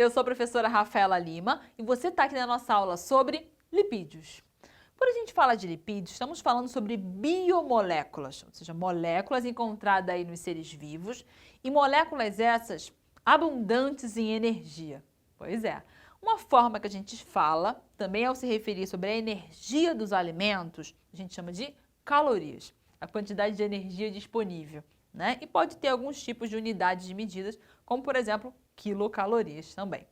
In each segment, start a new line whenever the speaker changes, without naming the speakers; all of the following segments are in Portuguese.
Eu sou a professora Rafaela Lima e você está aqui na nossa aula sobre lipídios. Quando a gente fala de lipídios, estamos falando sobre biomoléculas, ou seja, moléculas encontradas aí nos seres vivos e moléculas essas abundantes em energia. Pois é, uma forma que a gente fala também ao se referir sobre a energia dos alimentos, a gente chama de calorias, a quantidade de energia disponível, né? E pode ter alguns tipos de unidades de medidas, como por exemplo, quilocalorias também.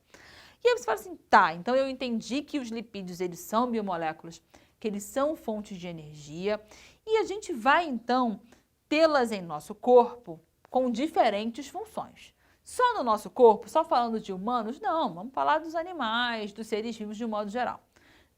E aí você fala assim, tá, então eu entendi que os lipídios eles são biomoléculas, que eles são fontes de energia e a gente vai então tê-las em nosso corpo com diferentes funções. Só no nosso corpo, só falando de humanos? Não, vamos falar dos animais, dos seres vivos de um modo geral.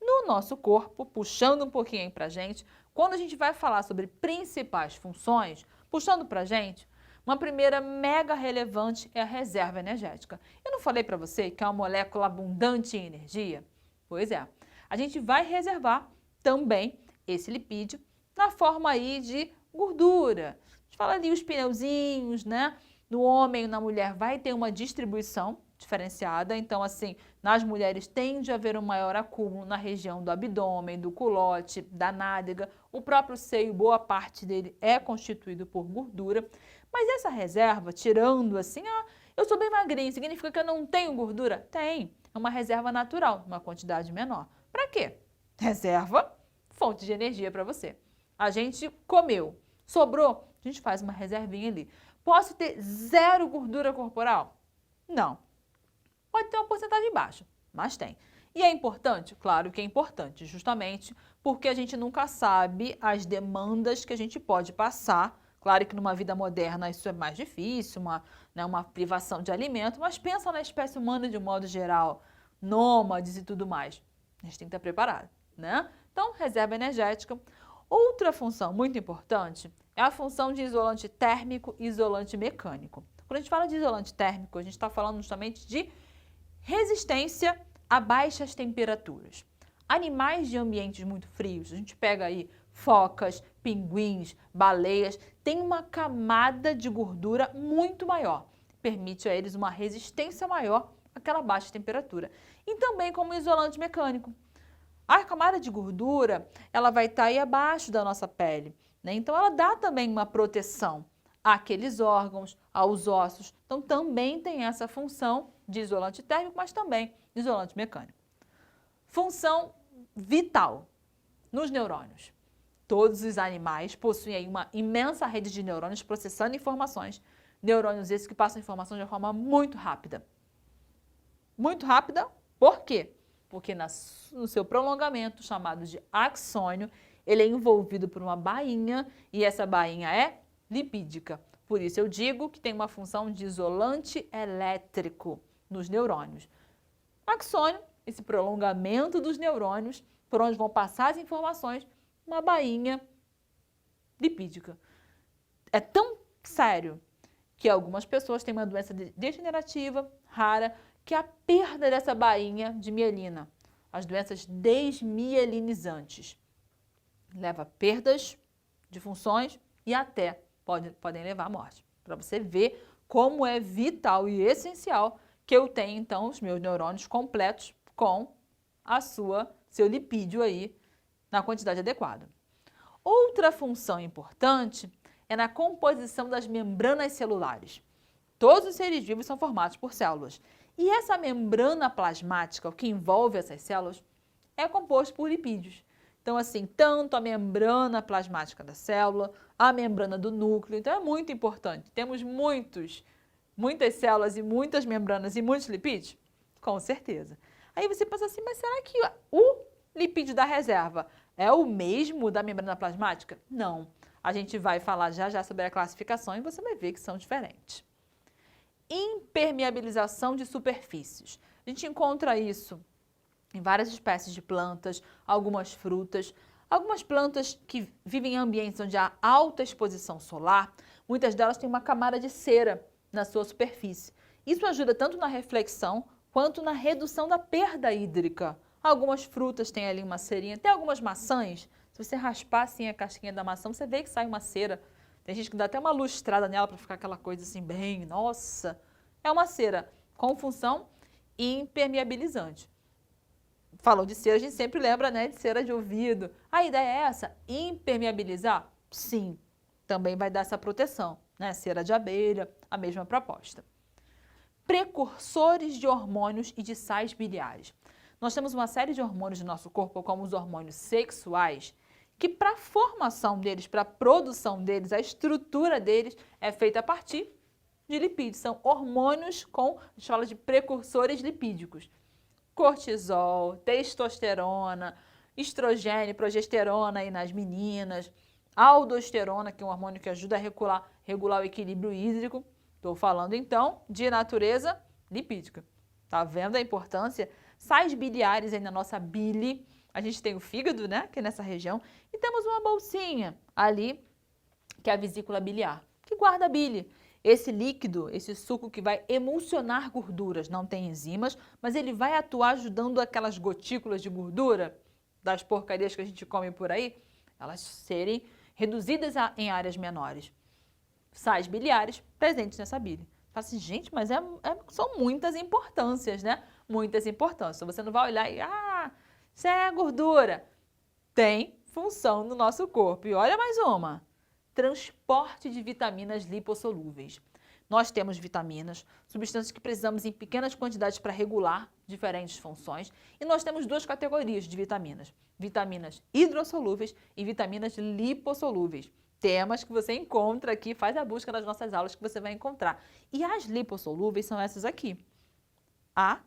No nosso corpo, puxando um pouquinho aí pra gente, quando a gente vai falar sobre principais funções, puxando pra gente, uma primeira mega relevante é a reserva energética. Eu não falei para você que é uma molécula abundante em energia? Pois é, a gente vai reservar também esse lipídio na forma aí de gordura. A gente fala ali os pneuzinhos, né? No homem e na mulher vai ter uma distribuição diferenciada, então assim, nas mulheres tende a haver um maior acúmulo na região do abdômen, do culote, da nádega, o próprio seio, boa parte dele é constituído por gordura, mas essa reserva, tirando assim, eu sou bem magrinho, significa que eu não tenho gordura? Tem, é uma reserva natural, uma quantidade menor. Para quê? Reserva, fonte de energia para você. A gente comeu, sobrou, a gente faz uma reservinha ali. Posso ter zero gordura corporal? Não. Pode ter uma porcentagem baixa, mas tem. E é importante? Claro que é importante, justamente porque a gente nunca sabe as demandas que a gente pode passar. Claro que numa vida moderna isso é mais difícil, uma privação de alimento, mas pensa na espécie humana de um modo geral, nômades e tudo mais. A gente tem que estar preparado, né? Então, reserva energética. Outra função muito importante é a função de isolante térmico e isolante mecânico. Quando a gente fala de isolante térmico, a gente está falando justamente de resistência a baixas temperaturas. Animais de ambientes muito frios, a gente pega aí focas, pinguins, baleias, tem uma camada de gordura muito maior. Permite a eles uma resistência maior àquela baixa temperatura. E também como isolante mecânico. A camada de gordura, ela vai estar aí abaixo da nossa pele, né? Então ela dá também uma proteção àqueles órgãos, aos ossos. Então também tem essa função de isolante térmico, mas também isolante mecânico. Função vital nos neurônios. Todos os animais possuem aí uma imensa rede de neurônios processando informações. Neurônios esses que passam informação de uma forma muito rápida. Muito rápida, por quê? Porque no seu prolongamento, chamado de axônio, ele é envolvido por uma bainha e essa bainha é lipídica. Por isso eu digo que tem uma função de isolante elétrico nos neurônios. Axônio, esse prolongamento dos neurônios, por onde vão passar as informações, uma bainha lipídica. É tão sério que algumas pessoas têm uma doença degenerativa rara, que é a perda dessa bainha de mielina, as doenças desmielinizantes. Leva a perdas de funções e até podem levar à morte. Para você ver como é vital e essencial que eu tenha, então, os meus neurônios completos com seu lipídio aí na quantidade adequada. Outra função importante é na composição das membranas celulares. Todos os seres vivos são formados por células. E essa membrana plasmática, o que envolve essas células, é composto por lipídios. Então, assim, tanto a membrana plasmática da célula, a membrana do núcleo, então é muito importante. Temos muitas células e muitas membranas e muitos lipídios? Com certeza. Aí você pensa assim, mas será que o lipídio da reserva é o mesmo da membrana plasmática? Não. A gente vai falar já sobre a classificação e você vai ver que são diferentes. Impermeabilização de superfícies. A gente encontra isso em várias espécies de plantas, algumas frutas, algumas plantas que vivem em ambientes onde há alta exposição solar, muitas delas têm uma camada de cera na sua superfície. Isso ajuda tanto na reflexão quanto na redução da perda hídrica. Algumas frutas têm ali uma cerinha, até algumas maçãs, se você raspar assim a casquinha da maçã, você vê que sai uma cera. Tem gente que dá até uma lustrada nela para ficar aquela coisa assim bem, nossa. É uma cera com função impermeabilizante. Falou de cera, a gente sempre lembra, né, de cera de ouvido. A ideia é essa, impermeabilizar? Sim, também vai dar essa proteção, né? Cera de abelha, a mesma proposta. Precursores de hormônios e de sais biliares. Nós temos uma série de hormônios no nosso corpo, como os hormônios sexuais, que para a formação deles, para a produção deles, a estrutura deles é feita a partir de lipídios. São hormônios a gente fala de precursores lipídicos. Cortisol, testosterona, estrogênio, progesterona aí nas meninas, aldosterona, que é um hormônio que ajuda a regular o equilíbrio hídrico. Estou falando então de natureza lipídica. Tá vendo a importância? Sais biliares aí na nossa bile. A gente tem o fígado, né, que é nessa região, e temos uma bolsinha ali, que é a vesícula biliar, que guarda a bile. Esse líquido, esse suco que vai emulsionar gorduras, não tem enzimas, mas ele vai atuar ajudando aquelas gotículas de gordura das porcarias que a gente come por aí, elas serem reduzidas em áreas menores. Sais biliares presentes nessa bile. Fala assim, gente, mas são muitas importâncias, né? Muitas importâncias. Você não vai olhar e, isso é gordura. Tem função no nosso corpo. E olha mais uma. Transporte de vitaminas lipossolúveis. Nós temos vitaminas, substâncias que precisamos em pequenas quantidades para regular diferentes funções. E nós temos duas categorias de vitaminas. Vitaminas hidrossolúveis e vitaminas lipossolúveis. Temas que você encontra aqui, faz a busca nas nossas aulas que você vai encontrar. E as lipossolúveis são essas aqui. A,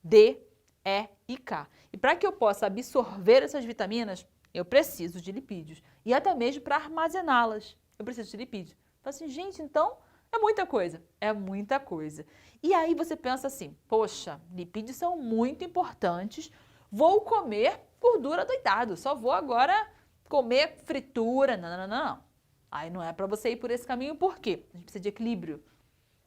D, E e K. E para que eu possa absorver essas vitaminas, eu preciso de lipídios. E até mesmo para armazená-las, eu preciso de lipídios. Então assim, gente, então é muita coisa. É muita coisa. E aí você pensa assim, poxa, lipídios são muito importantes, vou comer gordura doidado, só vou agora comer fritura. Não, não, não, não. Aí não é para você ir por esse caminho, por quê? A gente precisa de equilíbrio.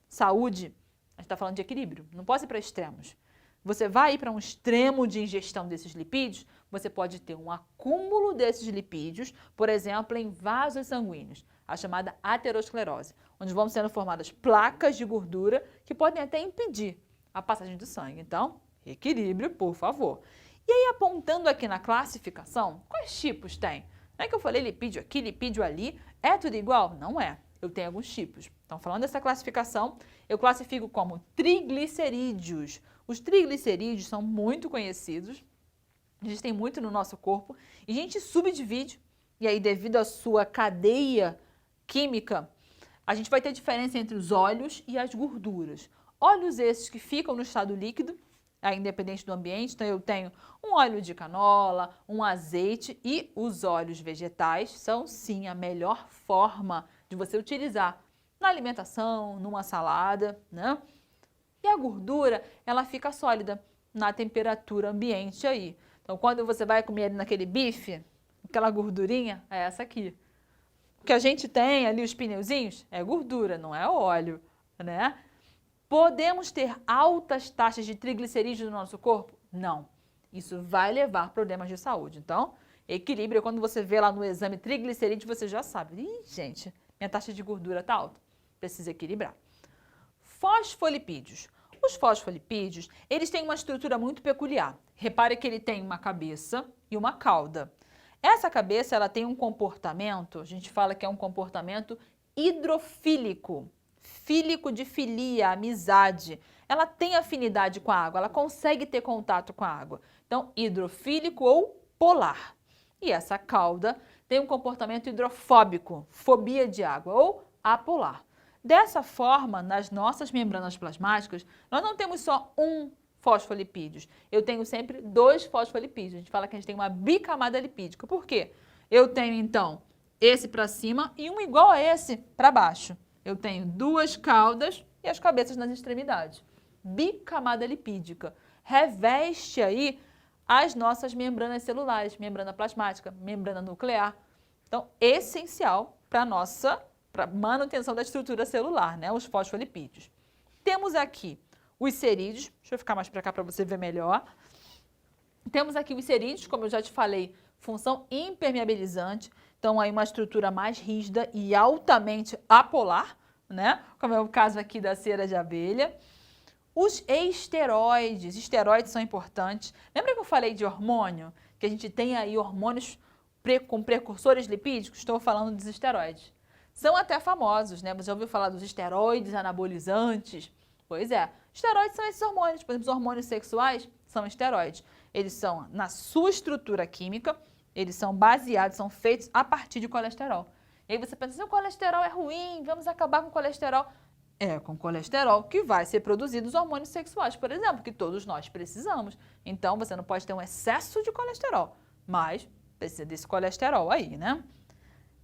Saúde, a gente está falando de equilíbrio, não pode ir para extremos. Você vai ir para um extremo de ingestão desses lipídios, você pode ter um acúmulo desses lipídios, por exemplo, em vasos sanguíneos, a chamada aterosclerose, onde vão sendo formadas placas de gordura que podem até impedir a passagem do sangue. Então, equilíbrio, por favor. E aí, apontando aqui na classificação, quais tipos tem? Não é que eu falei lipídio aqui, lipídio ali, é tudo igual? Não é. Eu tenho alguns tipos. Então, falando dessa classificação, eu classifico como triglicerídeos. Os triglicerídeos são muito conhecidos, existem muito no nosso corpo, e a gente subdivide, e aí devido à sua cadeia química, a gente vai ter diferença entre os óleos e as gorduras. Óleos esses que ficam no estado líquido, independente do ambiente, então eu tenho um óleo de canola, um azeite e os óleos vegetais são sim a melhor forma de você utilizar na alimentação, numa salada, né? E a gordura, ela fica sólida na temperatura ambiente aí. Então, quando você vai comer naquele bife, aquela gordurinha é essa aqui. O que a gente tem ali, os pneuzinhos, é gordura, não é óleo, né? Podemos ter altas taxas de triglicerídeos no nosso corpo? Não. Isso vai levar a problemas de saúde. Então, equilíbrio, quando você vê lá no exame triglicerídeos, você já sabe. Ih, gente, minha taxa de gordura está alta. Precisa equilibrar. Fosfolipídios. Os fosfolipídios, eles têm uma estrutura muito peculiar. Repare que ele tem uma cabeça e uma cauda. Essa cabeça, ela tem um comportamento, a gente fala que é um comportamento hidrofílico. Fílico de filia, amizade. Ela tem afinidade com a água, ela consegue ter contato com a água. Então, hidrofílico ou polar. E essa cauda tem um comportamento hidrofóbico, fobia de água, ou apolar. Dessa forma, nas nossas membranas plasmáticas, nós não temos só um fosfolipídios. Eu tenho sempre dois fosfolipídios. A gente fala que a gente tem uma bicamada lipídica. Por quê? Eu tenho, então, esse para cima e um igual a esse para baixo. Eu tenho duas caudas e as cabeças nas extremidades. Bicamada lipídica. Reveste aí as nossas membranas celulares, membrana plasmática, membrana nuclear. Então, essencial para a nossa manutenção da estrutura celular, né? Os fosfolipídios. Temos aqui os cerídeos, deixa eu ficar mais para cá para você ver melhor. Temos aqui os cerídeos, como eu já te falei, função impermeabilizante, então aí uma estrutura mais rígida e altamente apolar, né? Como é o caso aqui da cera de abelha. Os esteroides. Esteroides são importantes. Lembra que eu falei de hormônio? Que a gente tem aí hormônios com precursores lipídicos? Estou falando dos esteroides. São até famosos, né? Você já ouviu falar dos esteroides anabolizantes? Pois é, esteroides são esses hormônios. Por exemplo, os hormônios sexuais são esteroides. Eles são, na sua estrutura química, eles são baseados, são feitos a partir de colesterol. E aí você pensa assim, o colesterol é ruim, vamos acabar com o colesterol. É com colesterol que vai ser produzido os hormônios sexuais, por exemplo, que todos nós precisamos. Então, você não pode ter um excesso de colesterol, mas precisa desse colesterol aí, né?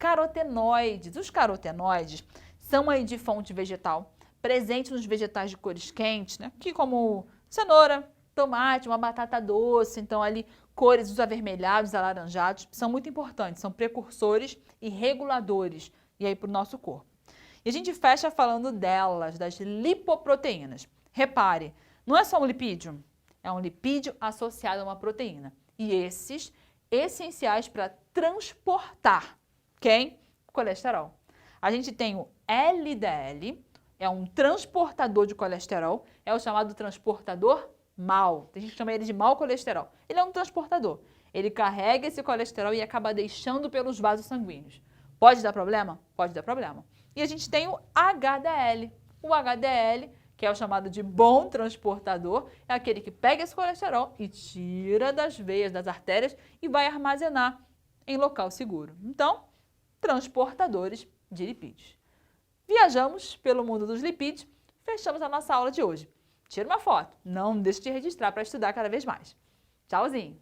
Carotenoides. Os carotenoides são aí de fonte vegetal, presentes nos vegetais de cores quentes, né? Que como cenoura, tomate, uma batata doce, então ali cores, os avermelhados, alaranjados, são muito importantes, são precursores e reguladores, e aí para o nosso corpo. E a gente fecha falando delas, das lipoproteínas. Repare, não é só um lipídio, é um lipídio associado a uma proteína. E esses essenciais para transportar quem? Colesterol. A gente tem o LDL, é um transportador de colesterol, é o chamado transportador mau. Tem gente que chama ele de mau colesterol. Ele é um transportador. Ele carrega esse colesterol e acaba deixando pelos vasos sanguíneos. Pode dar problema? Pode dar problema. E a gente tem o HDL. O HDL, que é o chamado de bom transportador, é aquele que pega esse colesterol e tira das veias, das artérias e vai armazenar em local seguro. Então, transportadores de lipídios. Viajamos pelo mundo dos lipídios, fechamos a nossa aula de hoje. Tira uma foto, não deixe de registrar para estudar cada vez mais. Tchauzinho!